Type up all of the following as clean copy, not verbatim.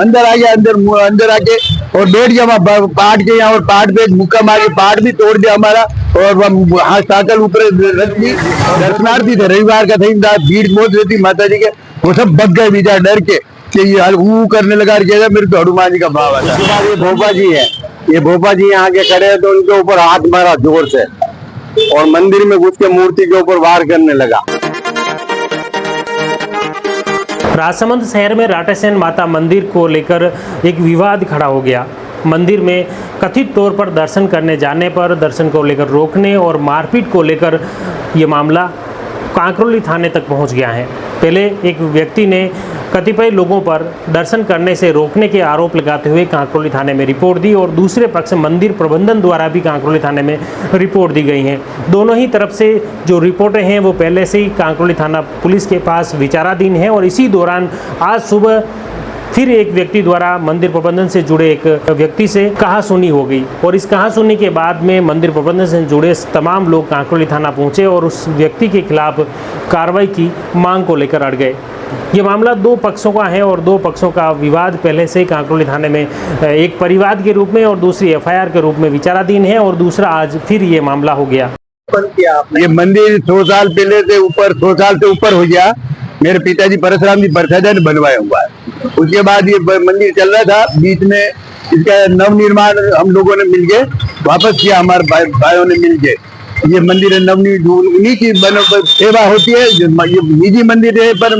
अंदर आ गया, अंदर आके और बैठ गया वहाँ पाट के यहाँ, और पाट पे मुक्का मार के पाट भी तोड़ दिया हमारा, और हाथ साकल ऊपर रख दी। दर्शनार्थी थे, रविवार का था, भीड़ बहुत रहती माता जी के, वो सब भग गए बेचारे डर के कि ये ऊ करने लगा, मेरे को हनुमान जी का भाव आता। ये भोपा जी है, ये भोपा जी यहाँ के खड़े तो उनके ऊपर हाथ मारा जोर से, और मंदिर में घुस के मूर्ति के ऊपर वार करने लगा। राजसमंद शहर में राटेसेन माता मंदिर को लेकर एक विवाद खड़ा हो गया। मंदिर में कथित तौर पर दर्शन करने जाने पर दर्शन को लेकर रोकने और मारपीट को लेकर ये मामला कांकरोली थाने तक पहुंच गया है। पहले एक व्यक्ति ने कतिपय लोगों पर दर्शन करने से रोकने के आरोप लगाते हुए कांकरोली थाने में रिपोर्ट दी, और दूसरे पक्ष मंदिर प्रबंधन द्वारा भी कांकरोली थाने में रिपोर्ट दी गई है। दोनों ही तरफ से जो रिपोर्टें हैं वो पहले से ही कांकरोली थाना पुलिस के पास विचाराधीन है, और इसी दौरान आज सुबह फिर एक व्यक्ति द्वारा मंदिर प्रबंधन से जुड़े एक व्यक्ति से कहासुनी हो गई, और इस कहासुनी के बाद में मंदिर प्रबंधन से जुड़े तमाम लोग कांकरोली थाना पहुंचे और उस व्यक्ति के खिलाफ कार्रवाई की मांग को लेकर अड़ गए। ये मामला दो पक्षों का है, और दो पक्षों का विवाद पहले से ही कांकरोली थाने में एक परिवाद के रूप में और दूसरी एफआईआर के रूप में विचाराधीन है, और दूसरा आज फिर ये मामला हो गया। ये मंदिर 100 साल पहले से ऊपर, 100 साल से ऊपर हो गया। मेरे पिताजी परशुराम जी परसादा ने बनवाया हुआ है। उसके बाद ये मंदिर चल रहा था, बीच में इसका नवनिर्माण हम लोगों ने मिलके वापस किया, हमारे भाइयों ने मिलके। ये मंदिर उन्हीं की सेवा होती है। ये निजी मंदिर है, पर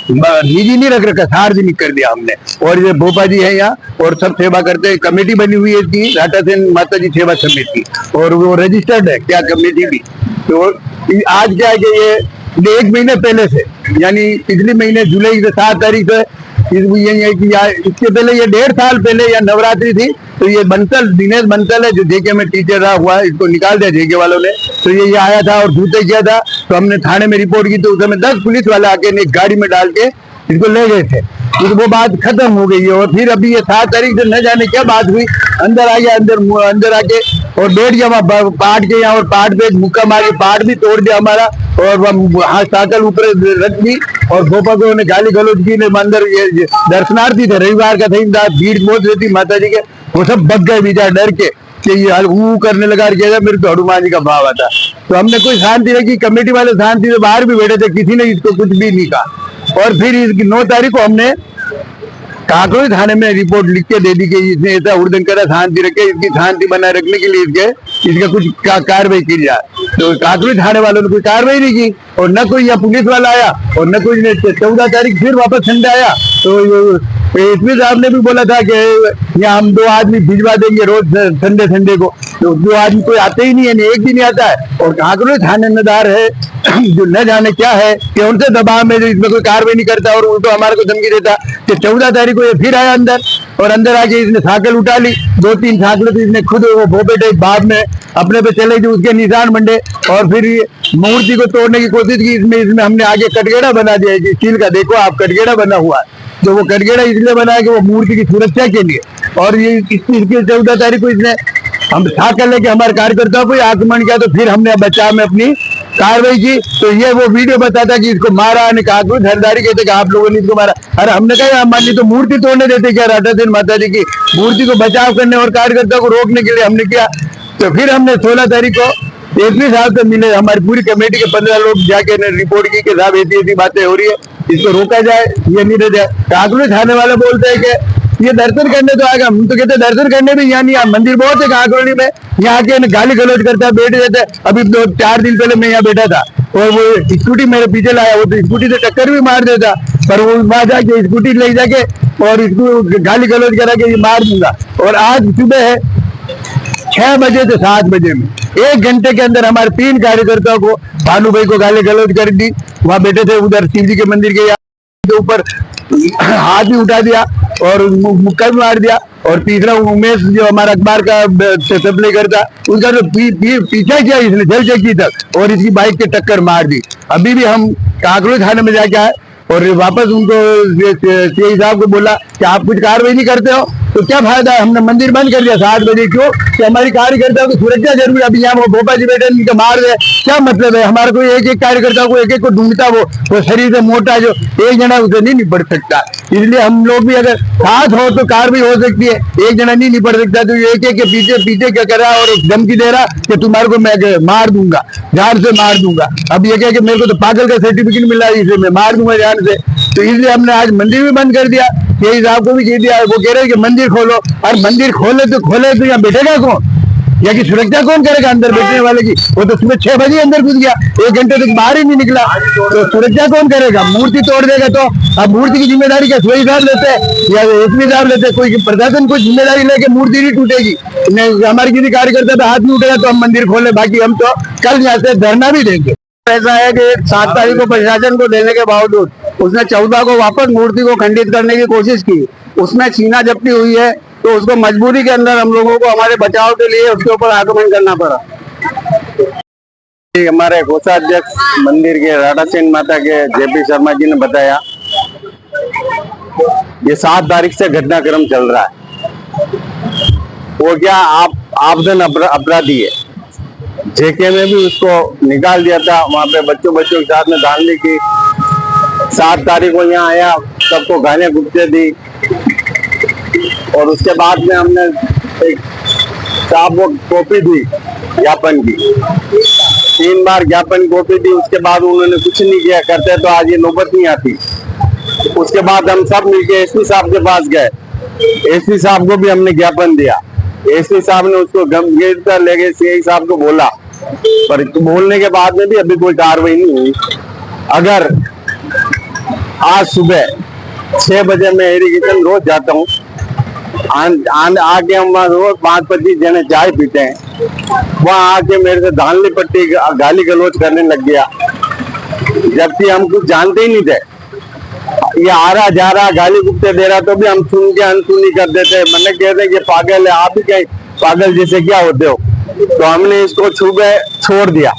निजी नहीं रख रखा, सार्वजनिक कर दिया हमने। और ये भोपा जी है यहाँ, और सब सेवा करते हैं। कमेटी बनी हुई है इसकी, राटासेन माता जी सेवा समिति, और वो रजिस्टर्ड है क्या कमेटी भी। तो आज क्या है कि ये 1 महीने पहले से, यानी पिछले महीने जुलाई के 7 तारीख से, इसके पहले ये 1.5 साल पहले या नवरात्रि थी, तो ये बंसल, दिनेश बंसल है जो जेके में टीचर रहा हुआ है, इसको निकाल दिया जेके वालों ने। तो ये आया था और जूते किया था, तो हमने थाने में रिपोर्ट की, तो उस समय 10 पुलिस वाले आके एक गाड़ी में डाल के इसको ले गए थे। तो वो बात खत्म हो गई है, और फिर अभी ये 7 तारीख से न जाने क्या बात हुई, अंदर आ गया, अंदर आके और बैठ गया वहाँ पाट के यहाँ, और पाट पे मुक्का मार के पाट भी तोड़ दिया हमारा, और हाथ साकल ऊपर रख दी, और भोपा को उन्हें गाली गलौज की। अंदर ये दर्शनार्थी थे, रविवार का था, भीड़ बहुत रहती माता जी के, वो सब भग गए बेचारे डर के कि ये ऊ करने लगा, मेरे को हनुमान जी का भाव आता। तो हमने कोई शांति रखी, कमेटी वाले शांति से बाहर भी बैठे थे, किसी ने इसको कुछ भी नहीं कहा। और फिर 9 तारीख को हमने कांकरोली थाने में रिपोर्ट लिख के दे दी कि इसने ऐसा उड़दंग करा, शांति रखे, इसकी शांति बनाए रखने के लिए इसका कुछ कार्रवाई की जाए। तो कांकरोली थाने वालों ने कोई कार्रवाई नहीं की, और न कोई यहाँ पुलिस वाला आया, और न कोई 14 तारीख फिर वापस संडे आया। तो एसपी साहब ने भी बोला था कि यहाँ हम 2 आदमी भिजवा देंगे रोज संडे को, तो 2 आदमी कोई आते ही नहीं है, एक भी नहीं आता है। और कांकरोली थानेदार है जो न जाने क्या है कि उनसे दबाव में इसमें कोई कार्रवाई नहीं करता, और उनको हमारे को धमकी देता कि 14 तारीख को ये फिर आया अंदर, और अंदर आके इसने साइकिल उठा ली, 2-3 साइकिलें, तो इसने खुद वो भोपे टाइप बाद में अपने पे चले गए, उसके निशान मंडे, और फिर मूर्ति को तोड़ने की कोशिश की। इसमें हमने आगे कटगेड़ा बना दिया है स्टील का, देखो आप कटगेड़ा बना हुआ है। तो वो कटगेड़ा इसलिए बनाया कि वो मूर्ति की सुरक्षा के लिए, और ये इसकी 14 तारीख को इसने हम साइकिल लेके हमारे कार्यकर्ताओं को आक्रमण किया। तो फिर हमने बचाव में अपनी कार्रवाई की। तो ये वो वीडियो बताता कि इसको मारा, कांकरोली थानेदारी कहते कि आप लोगों ने इसको मारा। अरे हमने कहा मान ली तो मूर्ति तोड़ने देते क्या, राटासेन माता जी की मूर्ति को बचाव करने और कार्यकर्ताओं को रोकने के लिए हमने किया। तो फिर हमने 16 तारीख को एसपी साहब से मिले, हमारी पूरी कमेटी के 15 लोग जाके रिपोर्ट की कि साहब ऐसी बातें हो रही है, इसको रोका जाए, ये नहीं रह जाए। कांकरोली थाने वाले बोलते हैं कि ये दर्शन करने तो आएगा, हम तो कहते हैं दर्शन करने भी यहाँ नहीं, मंदिर बहुत है कांकरोली में, यहाँ के गाली गलौज करता है, बैठ जाते हैं। अभी 2-4 दिन पहले मैं यहाँ बैठा था, और वो स्कूटी मेरे पीछे लाया, वो तो स्कूटी से टक्कर भी मार देता, पर वो वहां जाके स्कूटी ले जाके और इसको गाली गलौज करा के ये मार दूंगा। और आज सुबह है 6 बजे से 7 बजे में 1 घंटे के अंदर हमारे 3 कार्यकर्ताओं को, भानु भाई को गाली गलौज कर दी, वहां बैठे थे उधर शिव जी के मंदिर के ऊपर, हाथ भी उठा दिया और मुक्का भी मार दिया। और तीसरा उमेश जो हमारा अखबार का सप्लाई करता, उसका जो पीछा किया इसने जल चक्की तक, और इसकी बाइक के टक्कर मार दी। अभी भी हम कांकरोली थाने में जाके आए, और वापस उनको सीआई साहब को बोला कि आप कुछ कार्रवाई नहीं करते हो, तो क्या फायदा है? हमने मंदिर बंद कर दिया 7 बजे। क्यों? कि हमारी कार्यकर्ताओं की सुरक्षा जरूरी है। अभी यहाँ वो भोपा जी बैठे इनके मार दे, क्या मतलब है? हमारा कोई एक एक कार्यकर्ता को एक एक को ढूंढता, वो शरीर से मोटा जो एक जना उसे नहीं निपट सकता। इसलिए हम लोग भी अगर साथ हो तो कार्रवाई हो सकती है, एक जना नहीं निपट सकता। तो एक एक के पीछे पीछे क्या कर रहा है और धमकी दे रहा कि तुम्हारे को मैं मार दूंगा, जान से मार दूंगा। अब ये क्या कि मेरे को तो पागल का सर्टिफिकेट मिला है, इसे मैं मार दूंगा जान से। तो इसलिए हमने आज मंदिर भी बंद कर दिया। यही साहब को भी कह दिया, वो कह रहे हैं कि मंदिर खोलो। और मंदिर खोले तो यहाँ बैठेगा कौन? या की सुरक्षा कौन करेगा अंदर बैठने वाले की? वो तो सुबह 6 बजे अंदर घुस गया, 1 घंटे तक बाहर ही नहीं निकला। तो सुरक्षा कौन करेगा? मूर्ति तोड़ देगा तो अब मूर्ति की जिम्मेदारी क्या सोई साहब लेते हैं या एसपी साहब लेते हैं? कोई प्रशासन कोई जिम्मेदारी लेके मूर्ति नहीं टूटेगी। हमारे किसी कार्यकर्ता पे हाथ नहीं उठेगा तो हम मंदिर खोले, बाकी हम तो कल यहाँ से धरना भी देंगे। ऐसा है कि 7 तारीख को प्रशासन को देने के बावजूद उसने 14 को वापस मूर्ति को खंडित करने की कोशिश की। उसमें छीना झपटी हुई है, तो उसको मजबूरी के अंदर हम लोगों को हमारे बचाव के लिए उसके ऊपर आक्रमण करना पड़ा। हमारे कोषाध्यक्ष मंदिर के राटासेन माता के जेपी शर्मा जी ने बताया, ये 7 तारीख से घटनाक्रम चल रहा है। वो क्या आपदन अपराधी है। जेके में भी उसको निकाल दिया था, वहां पे बच्चों के साथ में धांधली की। 7 तारीख को यहाँ आया, सबको गाने गुप्ते दी और उसके बाद में हमने एक साहब को कॉपी दी ज्ञापन की, 3 बार ज्ञापन कॉपी दी। उसके बाद उन्होंने कुछ नहीं किया, करते तो आज ये नौबत नहीं आती। उसके बाद हम सब मिलके एसपी साहब के पास गए, एसपी साहब को भी हमने ज्ञापन दिया। एसपी साहब ने उसको गंभीरता लेके सीआई साहब को बोला, पर बोलने के बाद में भी अभी कोई कार्रवाई नहीं हुई। अगर आज सुबह 6 बजे मैं एरी किचन रोज जाता हूँ, आके हम वहाँ रोज 5-25 जने चाय पीते हैं, वहाँ आके मेरे से धांधली पट्टी गाली गलौज करने लग गया, जबकि हम कुछ जानते ही नहीं थे। ये आ रहा जा रहा गाली गुप्ते दे रहा, तो भी हम सुन के अनसुनी कर देते। मैंने कहते कि पागल है, आप ही क्या पागल जैसे क्या होते हो? तो हमने इसको सुबह छोड़ दिया।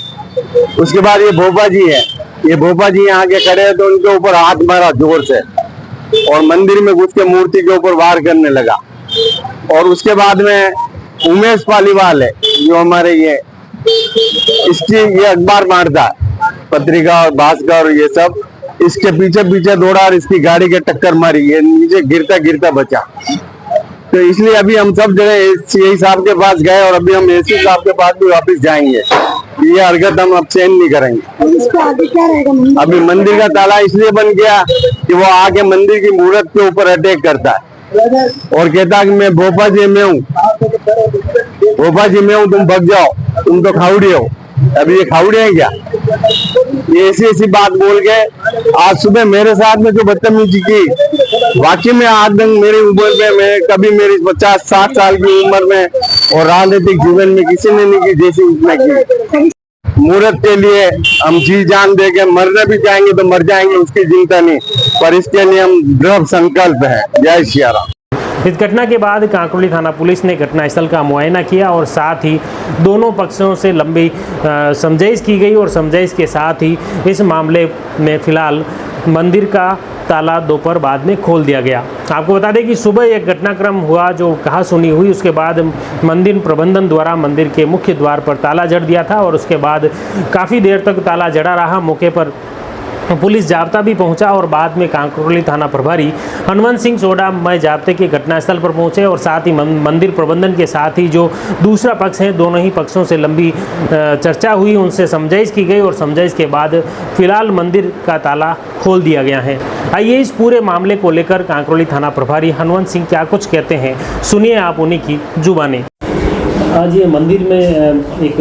उसके बाद ये भोपा जी है, ये भोपा जी यहाँ के खड़े हैं, तो उनके ऊपर हाथ मारा जोर से और मंदिर में घुस के मूर्ति के ऊपर वार करने लगा। और उसके बाद में उमेश पालीवाल है जो हमारे ये अखबार मारता है, पत्रिका और भास्कर और ये सब, इसके पीछे पीछे दौड़ा और इसकी गाड़ी के टक्कर मारी, ये नीचे गिरता गिरता बचा। तो इसलिए अभी हम सब जगह सीआई साहब के पास गए और अभी हम एसपी साहब के पास भी वापस जाएंगे। ये हरकत हम अब सहन नहीं करेंगे। इसके आगे क्या रहेगा? अभी मंदिर का ताला इसलिए बन गया कि वो आके मंदिर की मूर्त के ऊपर अटैक करता है और कहता है कि मैं भोपा जी में हूँ, भोपा जी में हूँ, तुम भग जाओ, तुम तो खाउड़े हो। अभी ये खाउड़े हैं क्या? ये ऐसी बात बोल के आज सुबह मेरे साथ में जो बदतमीजी की, वाकई में आज तक मेरी उम्र में, मैं कभी मेरी 50-60 साल की उम्र में और राजनीतिक जीवन में किसी ने नहीं की जैसी उसने की। मूर्त के लिए हम जी जान दे के मरने भी जाएंगे तो मर जाएंगे, उसकी चिंता नहीं, पर इसके लिए हम दृढ़ संकल्प है। जय श्री राम। इस घटना के बाद कांकरोली थाना पुलिस ने घटनास्थल का मुआयना किया और साथ ही दोनों पक्षों से लंबी समझाइश की गई और समझाइश के साथ ही इस मामले में फिलहाल मंदिर का ताला दोपहर बाद में खोल दिया गया। आपको बता दें कि सुबह एक घटनाक्रम हुआ जो कहा सुनी हुई, उसके बाद मंदिर प्रबंधन द्वारा मंदिर के मुख्य द्वार पर ताला जड़ दिया था और उसके बाद काफ़ी देर तक ताला जड़ा रहा। मौके पर पुलिस जाब्ता भी पहुंचा और बाद में कांकरोली थाना प्रभारी हनुमंत सिंह सोडा मय जाब्ते के घटनास्थल पर पहुंचे और साथ ही मंदिर प्रबंधन के साथ ही जो दूसरा पक्ष है, दोनों ही पक्षों से लंबी चर्चा हुई, उनसे समझाइश की गई और समझाइश के बाद फिलहाल मंदिर का ताला खोल दिया गया है। आइए इस पूरे मामले को लेकर कांकरोली थाना प्रभारी हनुमंत सिंह क्या कुछ कहते हैं, सुनिए आप उन्हीं की जुबानी। आज ये मंदिर में एक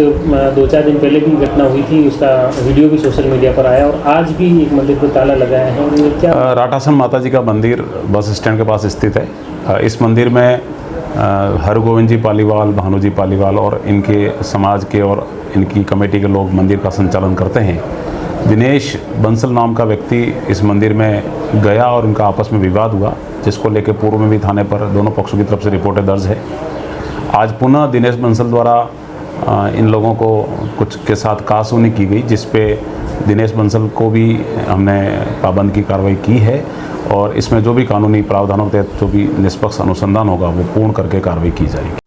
2-4 दिन पहले भी घटना हुई थी, उसका वीडियो भी सोशल मीडिया पर आया और आज भी एक मंदिर पर ताला लगाया है। और क्या राटासन माता जी का मंदिर बस स्टैंड के पास स्थित है। इस मंदिर में हरगोविंद जी पालीवाल, भानु जी पालीवाल और इनके समाज के और इनकी कमेटी के लोग मंदिर का संचालन करते हैं। दिनेश बंसल नाम का व्यक्ति इस मंदिर में गया और उनका आपस में विवाद हुआ, जिसको लेकर पूर्व में भी थाने पर दोनों पक्षों की तरफ से रिपोर्टें दर्ज है। आज पुनः दिनेश बंसल द्वारा इन लोगों को कुछ के साथ कहासुनी की गई, जिस पे दिनेश बंसल को भी हमने पाबंद की कार्रवाई की है और इसमें जो भी कानूनी प्रावधानों के तहत जो भी निष्पक्ष अनुसंधान होगा वो पूर्ण करके कार्रवाई की जाएगी।